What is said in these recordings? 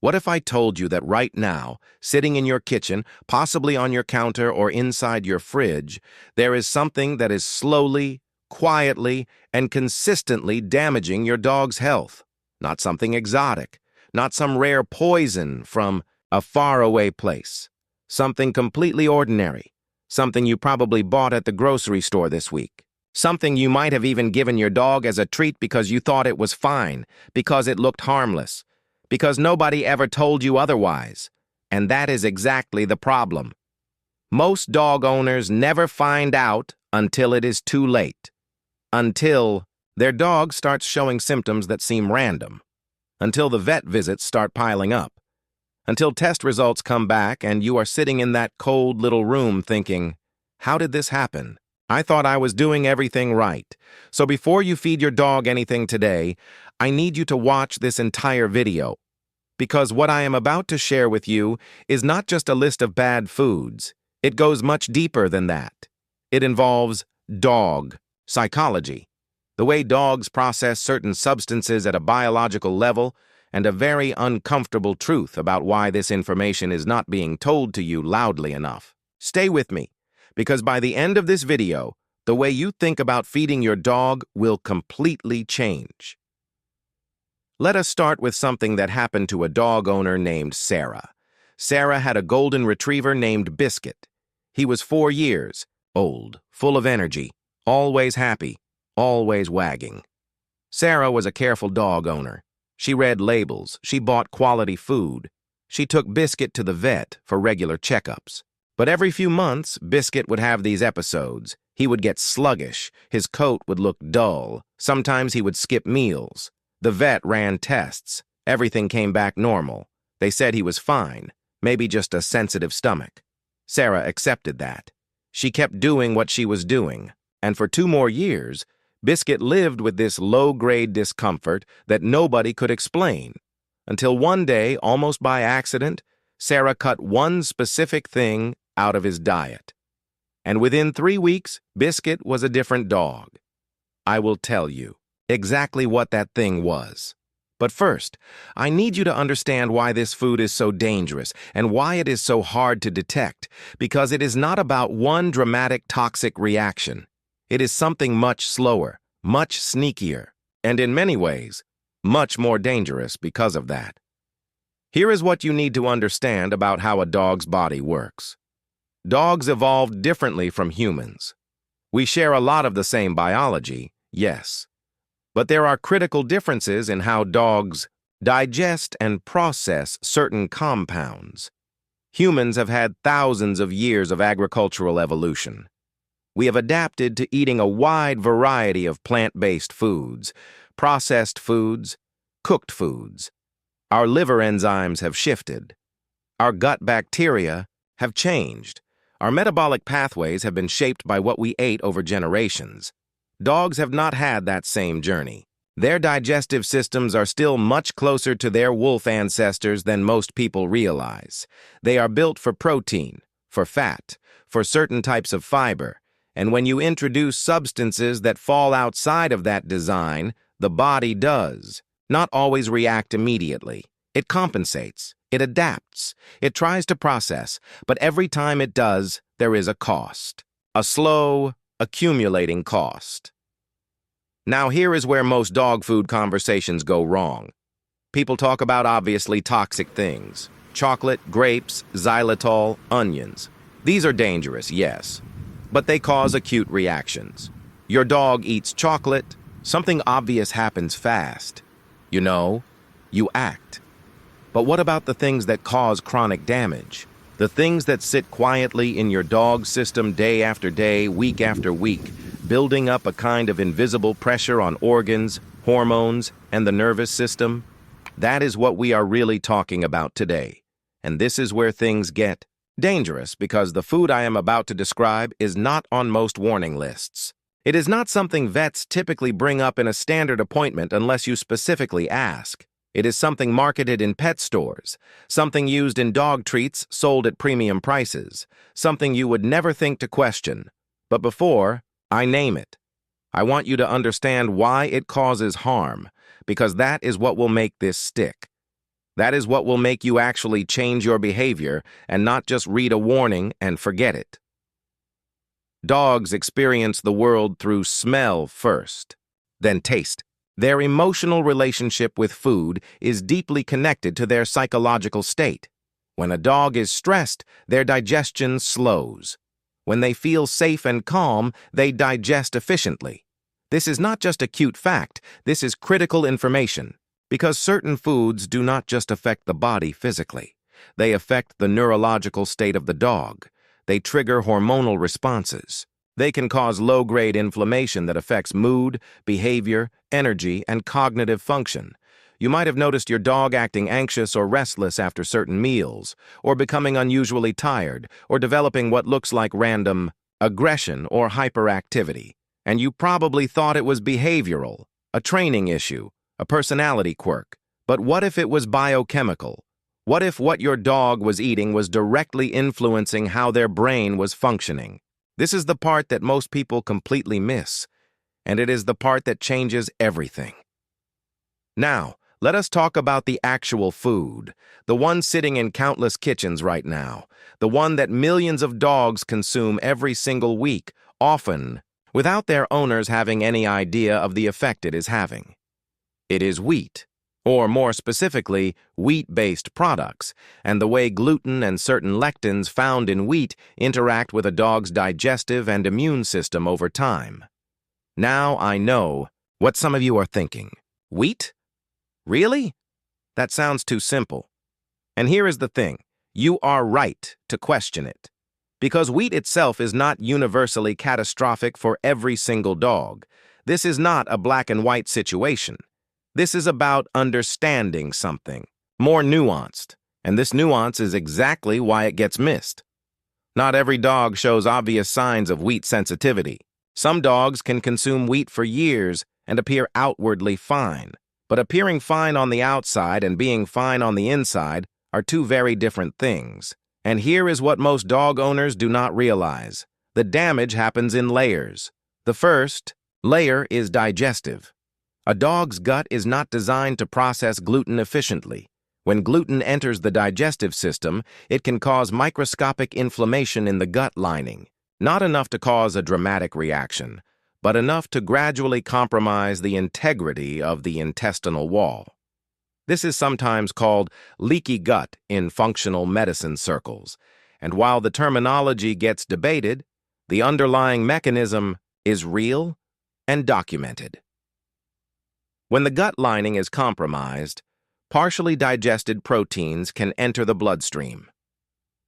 What if I told you that right now, sitting in your kitchen, possibly on your counter or inside your fridge, there is something that is slowly, quietly, and consistently damaging your dog's health? Not something exotic, not some rare poison from a faraway place. Something completely ordinary, something you probably bought at the grocery store this week. Something you might have even given your dog as a treat because you thought it was fine, because it looked harmless, because nobody ever told you otherwise. And that is exactly the problem. Most dog owners never find out until it is too late. Until their dog starts showing symptoms that seem random. Until the vet visits start piling up. Until test results come back and you are sitting in that cold little room thinking, how did this happen? I thought I was doing everything right. So before you feed your dog anything today, I need you to watch this entire video. Because what I am about to share with you is not just a list of bad foods. It goes much deeper than that. It involves dog psychology, the way dogs process certain substances at a biological level, and a very uncomfortable truth about why this information is not being told to you loudly enough. Stay with me, because by the end of this video, the way you think about feeding your dog will completely change. Let us start with something that happened to a dog owner named Sarah. Sarah had a golden retriever named Biscuit. He was 4 years old, full of energy, always happy, always wagging. Sarah was a careful dog owner. She read labels, she bought quality food. She took Biscuit to the vet for regular checkups. But every few months, Biscuit would have these episodes. He would get sluggish, his coat would look dull, sometimes he would skip meals. The vet ran tests. Everything came back normal. They said he was fine, maybe just a sensitive stomach. Sarah accepted that. She kept doing what she was doing, and for 2 more years, Biscuit lived with this low-grade discomfort that nobody could explain. Until one day, almost by accident, Sarah cut one specific thing out of his diet. And within 3 weeks, Biscuit was a different dog. I will tell you exactly what that thing was. But first, I need you to understand why this food is so dangerous and why it is so hard to detect, because it is not about one dramatic toxic reaction. It is something much slower, much sneakier, and in many ways, much more dangerous because of that. Here is what you need to understand about how a dog's body works. Dogs evolved differently from humans. We share a lot of the same biology, yes. But there are critical differences in how dogs digest and process certain compounds. Humans have had thousands of years of agricultural evolution. We have adapted to eating a wide variety of plant-based foods, processed foods, cooked foods. Our liver enzymes have shifted. Our gut bacteria have changed. Our metabolic pathways have been shaped by what we ate over generations. Dogs have not had that same journey. Their digestive systems are still much closer to their wolf ancestors than most people realize. They are built for protein, for fat, for certain types of fiber, and when you introduce substances that fall outside of that design, the body does not always react immediately. It compensates, it adapts, it tries to process, but every time it does, there is a cost. A slow, accumulating cost. Now here is where most dog food conversations go wrong. People talk about obviously toxic things. Chocolate, grapes, xylitol, onions. These are dangerous, yes, but they cause acute reactions. Your dog eats chocolate, something obvious happens fast. You know, you act. But what about the things that cause chronic damage? The things that sit quietly in your dog's system day after day, week after week, building up a kind of invisible pressure on organs, hormones, and the nervous system? That is what we are really talking about today. And this is where things get dangerous, because the food I am about to describe is not on most warning lists. It is not something vets typically bring up in a standard appointment unless you specifically ask. It is something marketed in pet stores, something used in dog treats sold at premium prices, something you would never think to question. But before I name it, I want you to understand why it causes harm, because that is what will make this stick. That is what will make you actually change your behavior and not just read a warning and forget it. Dogs experience the world through smell first, then taste. Their emotional relationship with food is deeply connected to their psychological state. When a dog is stressed, their digestion slows. When they feel safe and calm, they digest efficiently. This is not just a cute fact, this is critical information, because certain foods do not just affect the body physically. They affect the neurological state of the dog. They trigger hormonal responses. They can cause low-grade inflammation that affects mood, behavior, energy, and cognitive function. You might have noticed your dog acting anxious or restless after certain meals, or becoming unusually tired, or developing what looks like random aggression or hyperactivity. And you probably thought it was behavioral, a training issue, a personality quirk. But what if it was biochemical? What if what your dog was eating was directly influencing how their brain was functioning? This is the part that most people completely miss, and it is the part that changes everything. Now, let us talk about the actual food, the one sitting in countless kitchens right now, the one that millions of dogs consume every single week, often without their owners having any idea of the effect it is having. It is wheat, or more specifically, wheat-based products, and the way gluten and certain lectins found in wheat interact with a dog's digestive and immune system over time. Now I know what some of you are thinking. Wheat? Really? That sounds too simple. And here is the thing. You are right to question it. Because wheat itself is not universally catastrophic for every single dog. This is not a black and white situation. This is about understanding something, more nuanced, and this nuance is exactly why it gets missed. Not every dog shows obvious signs of wheat sensitivity. Some dogs can consume wheat for years and appear outwardly fine, but appearing fine on the outside and being fine on the inside are two very different things. And here is what most dog owners do not realize. The damage happens in layers. The first layer is digestive. A dog's gut is not designed to process gluten efficiently. When gluten enters the digestive system, it can cause microscopic inflammation in the gut lining, not enough to cause a dramatic reaction, but enough to gradually compromise the integrity of the intestinal wall. This is sometimes called leaky gut in functional medicine circles, and while the terminology gets debated, the underlying mechanism is real and documented. When the gut lining is compromised, partially digested proteins can enter the bloodstream.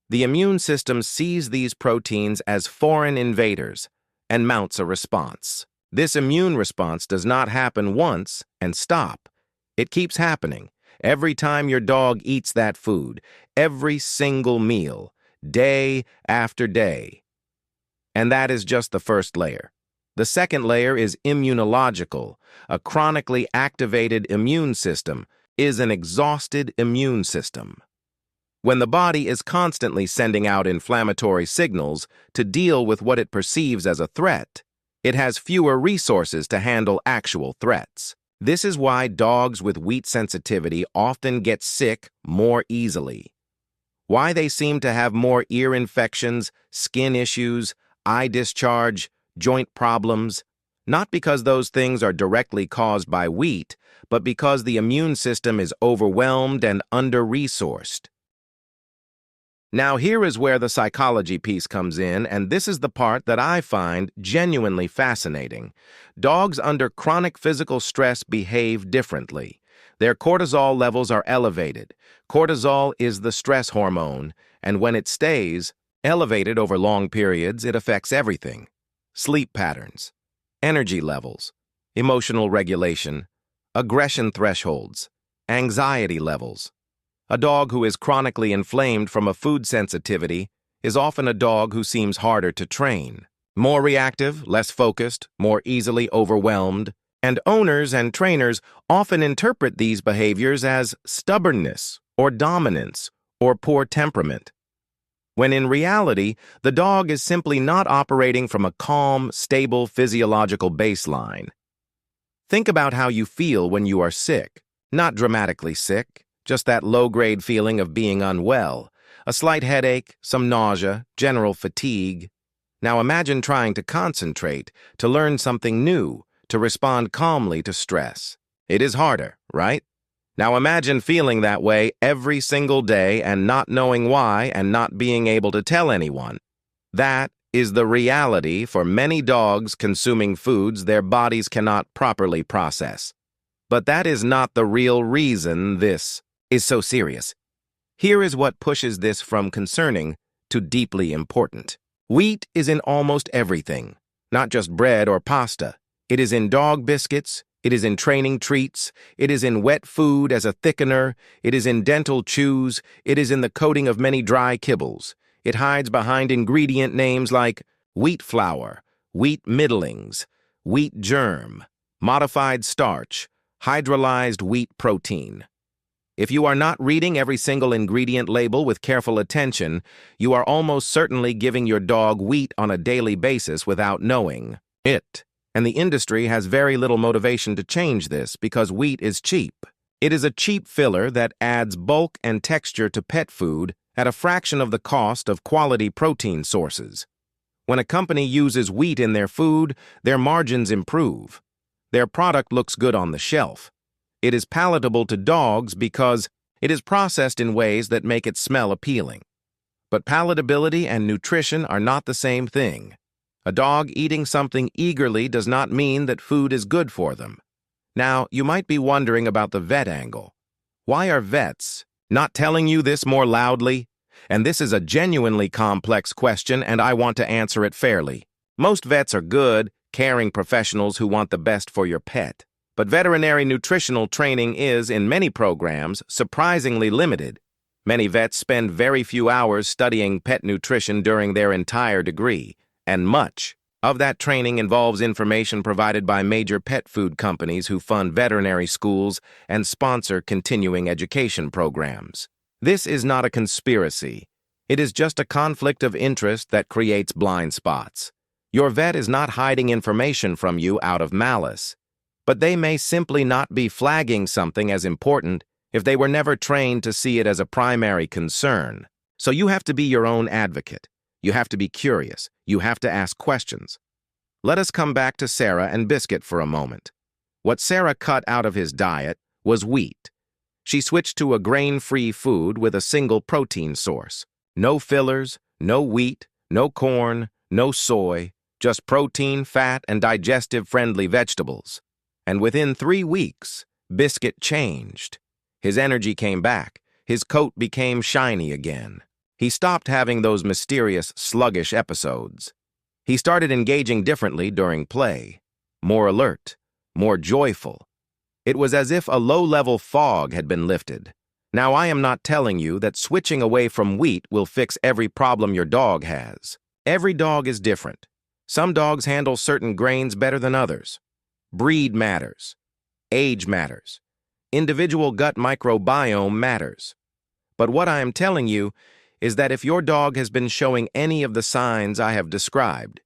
The immune system sees these proteins as foreign invaders and mounts a response. This immune response does not happen once and stop. It keeps happening every time your dog eats that food, every single meal, day after day. And that is just the first layer. The second layer is immunological. A chronically activated immune system is an exhausted immune system. When the body is constantly sending out inflammatory signals to deal with what it perceives as a threat, it has fewer resources to handle actual threats. This is why dogs with wheat sensitivity often get sick more easily. Why they seem to have more ear infections, skin issues, eye discharge, joint problems, not because those things are directly caused by wheat, but because the immune system is overwhelmed and under-resourced. Now here is where the psychology piece comes in, and this is the part that I find genuinely fascinating. Dogs under chronic physical stress behave differently. Their cortisol levels are elevated. Cortisol is the stress hormone, and when it stays elevated over long periods, it affects everything. Sleep patterns, energy levels, emotional regulation, aggression thresholds, anxiety levels. A dog who is chronically inflamed from a food sensitivity is often a dog who seems harder to train, more reactive, less focused, more easily overwhelmed, and owners and trainers often interpret these behaviors as stubbornness or dominance or poor temperament, when in reality, the dog is simply not operating from a calm, stable physiological baseline. Think about how you feel when you are sick. Not dramatically sick, just that low-grade feeling of being unwell, a slight headache, some nausea, general fatigue. Now imagine trying to concentrate, to learn something new, to respond calmly to stress. It is harder, right? Now imagine feeling that way every single day and not knowing why and not being able to tell anyone. That is the reality for many dogs consuming foods their bodies cannot properly process. But that is not the real reason this is so serious. Here is what pushes this from concerning to deeply important. Wheat is in almost everything, not just bread or pasta. It is in dog biscuits, it is in training treats, it is in wet food as a thickener, it is in dental chews, it is in the coating of many dry kibbles. It hides behind ingredient names like wheat flour, wheat middlings, wheat germ, modified starch, hydrolyzed wheat protein. If you are not reading every single ingredient label with careful attention, you are almost certainly giving your dog wheat on a daily basis without knowing it. And the industry has very little motivation to change this because wheat is cheap. It is a cheap filler that adds bulk and texture to pet food at a fraction of the cost of quality protein sources. When a company uses wheat in their food, their margins improve. Their product looks good on the shelf. It is palatable to dogs because it is processed in ways that make it smell appealing. But palatability and nutrition are not the same thing. A dog eating something eagerly does not mean that food is good for them. Now, you might be wondering about the vet angle. Why are vets not telling you this more loudly? And this is a genuinely complex question, and I want to answer it fairly. Most vets are good, caring professionals who want the best for your pet. But veterinary nutritional training is, in many programs, surprisingly limited. Many vets spend very few hours studying pet nutrition during their entire degree, and much of that training involves information provided by major pet food companies who fund veterinary schools and sponsor continuing education programs. This is not a conspiracy. It is just a conflict of interest that creates blind spots. Your vet is not hiding information from you out of malice, but they may simply not be flagging something as important if they were never trained to see it as a primary concern. So you have to be your own advocate. You have to be curious. You have to ask questions. Let us come back to Sarah and Biscuit for a moment. What Sarah cut out of his diet was wheat. She switched to a grain-free food with a single protein source. No fillers, no wheat, no corn, no soy, just protein, fat, and digestive-friendly vegetables. And within 3 weeks, Biscuit changed. His energy came back. His coat became shiny again. He stopped having those mysterious, sluggish episodes. He started engaging differently during play, more alert, more joyful. It was as if a low-level fog had been lifted. Now, I am not telling you that switching away from wheat will fix every problem your dog has. Every dog is different. Some dogs handle certain grains better than others. Breed matters. Age matters. Individual gut microbiome matters. But what I am telling you is that if your dog has been showing any of the signs I have described,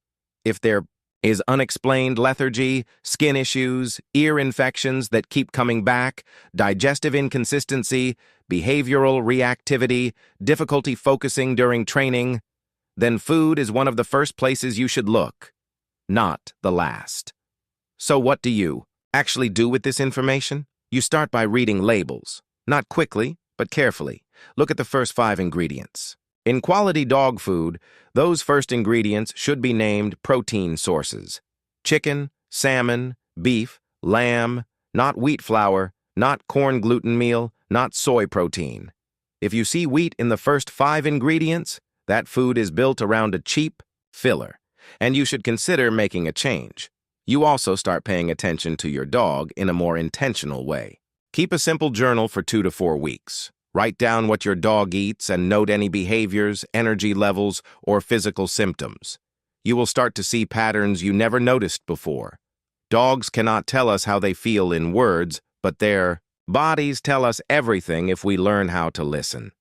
if there is unexplained lethargy, skin issues, ear infections that keep coming back, digestive inconsistency, behavioral reactivity, difficulty focusing during training, then food is one of the first places you should look, not the last. So what do you actually do with this information? You start by reading labels, not quickly, but carefully. Look at the first 5 ingredients. In quality dog food, those first ingredients should be named protein sources. Chicken, salmon, beef, lamb, not wheat flour, not corn gluten meal, not soy protein. If you see wheat in the first 5 ingredients, that food is built around a cheap filler, and you should consider making a change. You also start paying attention to your dog in a more intentional way. Keep a simple journal for 2 to 4 weeks. Write down what your dog eats and note any behaviors, energy levels, or physical symptoms. You will start to see patterns you never noticed before. Dogs cannot tell us how they feel in words, but their bodies tell us everything if we learn how to listen.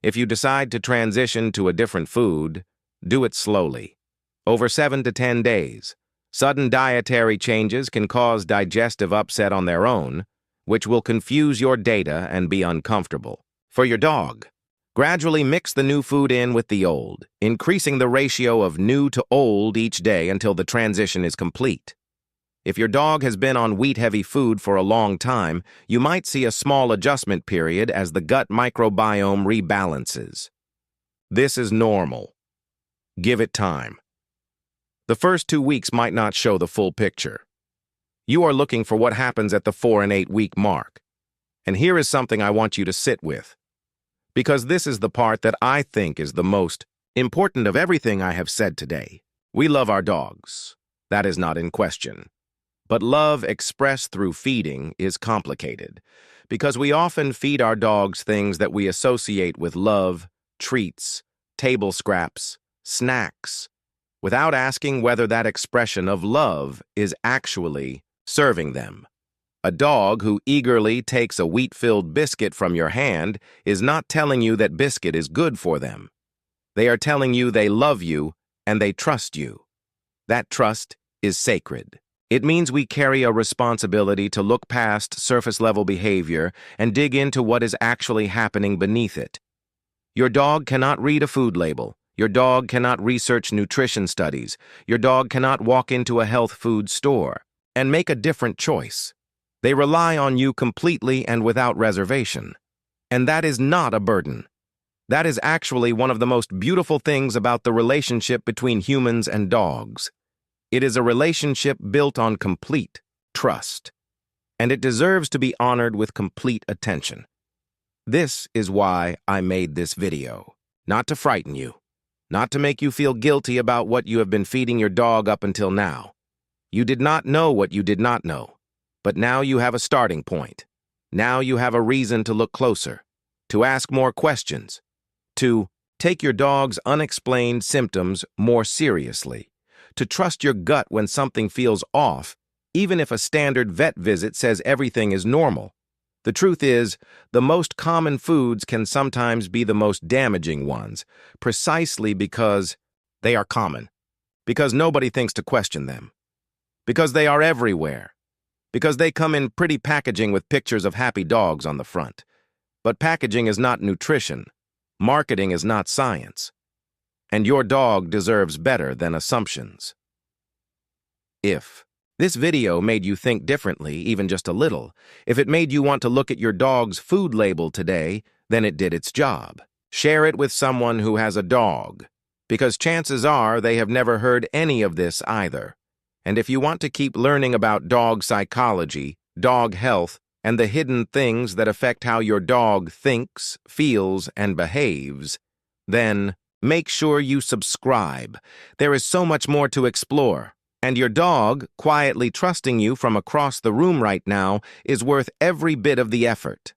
If you decide to transition to a different food, do it slowly. Over 7 to 10 days. Sudden dietary changes can cause digestive upset on their own, which will confuse your data and be uncomfortable. For your dog, gradually mix the new food in with the old, increasing the ratio of new to old each day until the transition is complete. If your dog has been on wheat-heavy food for a long time, you might see a small adjustment period as the gut microbiome rebalances. This is normal. Give it time. The first 2 weeks might not show the full picture. You are looking for what happens at the 4 and 8 week mark. And here is something I want you to sit with, because this is the part that I think is the most important of everything I have said today. We love our dogs. That is not in question. But love expressed through feeding is complicated, because we often feed our dogs things that we associate with love, treats, table scraps, snacks, without asking whether that expression of love is actually serving them. A dog who eagerly takes a wheat-filled biscuit from your hand is not telling you that biscuit is good for them. They are telling you they love you and they trust you. That trust is sacred. It means we carry a responsibility to look past surface-level behavior and dig into what is actually happening beneath it. Your dog cannot read a food label. Your dog cannot research nutrition studies. Your dog cannot walk into a health food store and make a different choice. They rely on you completely and without reservation. And that is not a burden. That is actually one of the most beautiful things about the relationship between humans and dogs. It is a relationship built on complete trust, and it deserves to be honored with complete attention. This is why I made this video. Not to frighten you, not to make you feel guilty about what you have been feeding your dog up until now. You did not know what you did not know, but now you have a starting point. Now you have a reason to look closer, to ask more questions, to take your dog's unexplained symptoms more seriously, to trust your gut when something feels off, even if a standard vet visit says everything is normal. The truth is, the most common foods can sometimes be the most damaging ones, precisely because they are common, because nobody thinks to question them, because they are everywhere, because they come in pretty packaging with pictures of happy dogs on the front. But packaging is not nutrition. Marketing is not science. And your dog deserves better than assumptions. If this video made you think differently, even just a little, if it made you want to look at your dog's food label today, then it did its job. Share it with someone who has a dog, because chances are they have never heard any of this either. And if you want to keep learning about dog psychology, dog health, and the hidden things that affect how your dog thinks, feels, and behaves, then make sure you subscribe. There is so much more to explore. And your dog, quietly trusting you from across the room right now, is worth every bit of the effort.